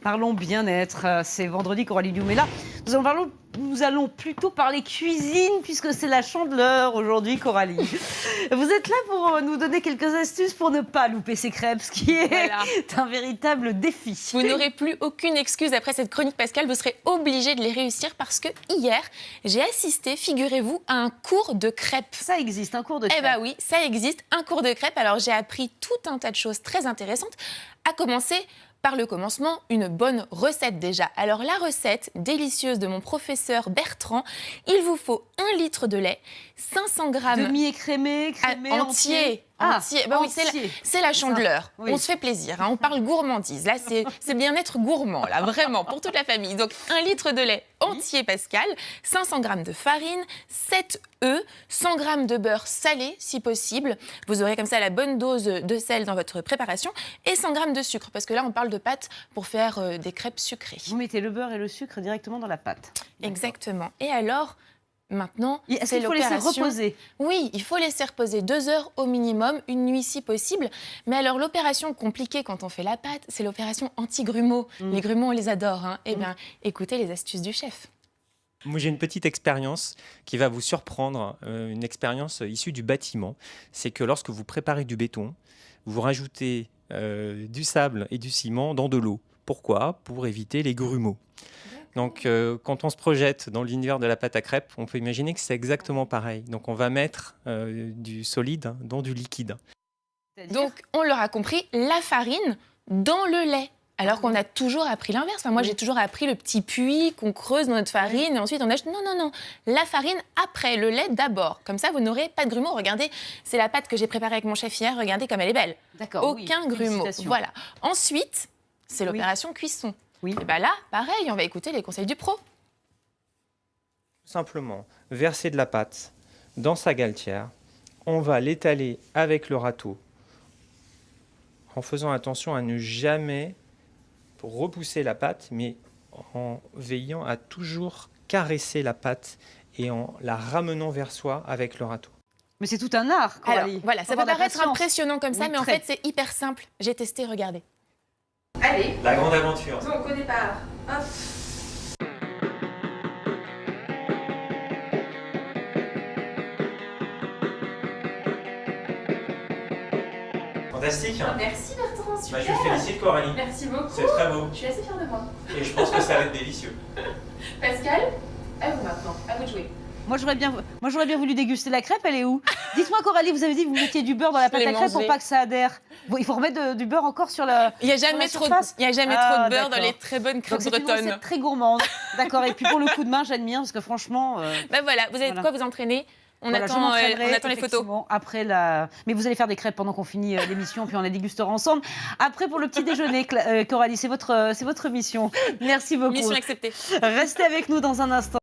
Parlons bien-être. C'est vendredi, Coralie Dioum est là. Nous allons plutôt parler cuisine, puisque c'est la Chandeleur aujourd'hui, Coralie. Vous êtes là pour nous donner quelques astuces pour ne pas louper ces crêpes, ce qui est un véritable défi. Vous n'aurez plus aucune excuse après cette chronique, Pascal. Vous serez obligé de les réussir parce que hier, j'ai assisté, figurez-vous, à un cours de crêpes. Ça existe, un cours de crêpes? Eh bien oui, ça existe, un cours de crêpes. Alors j'ai appris tout un tas de choses très intéressantes, à commencer par le commencement, une bonne recette déjà. Alors la recette délicieuse de mon professeur Bertrand, il vous faut 1 litre de lait, 500 grammes... Demi-écrémé, crémé, entier. Entier. Bah oui, c'est la Chandeleur. Oui. On se fait plaisir, hein. On parle gourmandise. Là, c'est bien-être gourmand, là, vraiment, pour toute la famille. Donc, 1 litre de lait entier, Pascal, 500 grammes de farine, 7 œufs, 100 grammes de beurre salé, si possible. Vous aurez comme ça la bonne dose de sel dans votre préparation et 100 grammes de sucre, parce que là, on parle de pâte pour faire des crêpes sucrées. Vous mettez le beurre et le sucre directement dans la pâte. Exactement. Et alors... Maintenant, c'est l'opération. Il faut laisser reposer. Oui, il faut laisser reposer 2 heures au minimum, une nuit si possible. Mais alors, l'opération compliquée quand on fait la pâte, c'est l'opération anti-grumeaux. Les grumeaux, on les adore. Hein. Eh bien, écoutez les astuces du chef. Moi, j'ai une petite expérience qui va vous surprendre, une expérience issue du bâtiment. C'est que lorsque vous préparez du béton, vous rajoutez du sable et du ciment dans de l'eau. Pourquoi? Pour éviter les grumeaux. Donc, quand on se projette dans l'univers de la pâte à crêpes, on peut imaginer que c'est exactement pareil. Donc, on va mettre du solide dans du liquide. Donc, on l'aura compris, la farine dans le lait. Alors qu'on a toujours appris l'inverse. Enfin, moi, j'ai toujours appris le petit puits qu'on creuse dans notre farine et ensuite on ajoute... Non. La farine après, le lait d'abord. Comme ça, vous n'aurez pas de grumeaux. Regardez, c'est la pâte que j'ai préparée avec mon chef hier. Regardez comme elle est belle. D'accord. Aucun grumeau. Voilà. Ensuite, c'est l'opération cuisson. Oui. Et bien là, pareil, on va écouter les conseils du pro. Tout simplement, verser de la pâte dans sa galetière. On va l'étaler avec le râteau en faisant attention à ne jamais repousser la pâte, mais en veillant à toujours caresser la pâte et en la ramenant vers soi avec le râteau. Mais c'est tout un art, Coralie. Alors, voilà, ça peut paraître impressionnant comme ça, mais en fait, c'est hyper simple. J'ai testé, regardez. Allez. La grande aventure. Donc au départ, hop. Fantastique. Oh, merci Bertrand, super. Je vous félicite, Coralie. Merci beaucoup. C'est très beau. Je suis assez fière de moi. Et je pense que ça va être délicieux. Pascal, à vous maintenant, à vous de jouer. Moi, j'aurais bien voulu déguster la crêpe, elle est où? Dites-moi, Coralie, vous avez dit que vous mettiez du beurre dans la pâte à crêpes pour pas que ça adhère. Il faut remettre du beurre encore sur la Il n'y a jamais trop de beurre dans les très bonnes crêpes bretonnes. C'est une recette très gourmande. D'accord, et puis pour le coup de main, j'admire, parce que franchement... Ben voilà, vous avez de quoi vous entraîner. On attend les photos. Après Mais vous allez faire des crêpes pendant qu'on finit l'émission, puis on les dégustera ensemble. Après, pour le petit déjeuner, Coralie, c'est votre mission. Merci beaucoup. Mission acceptée. Restez avec nous dans un instant.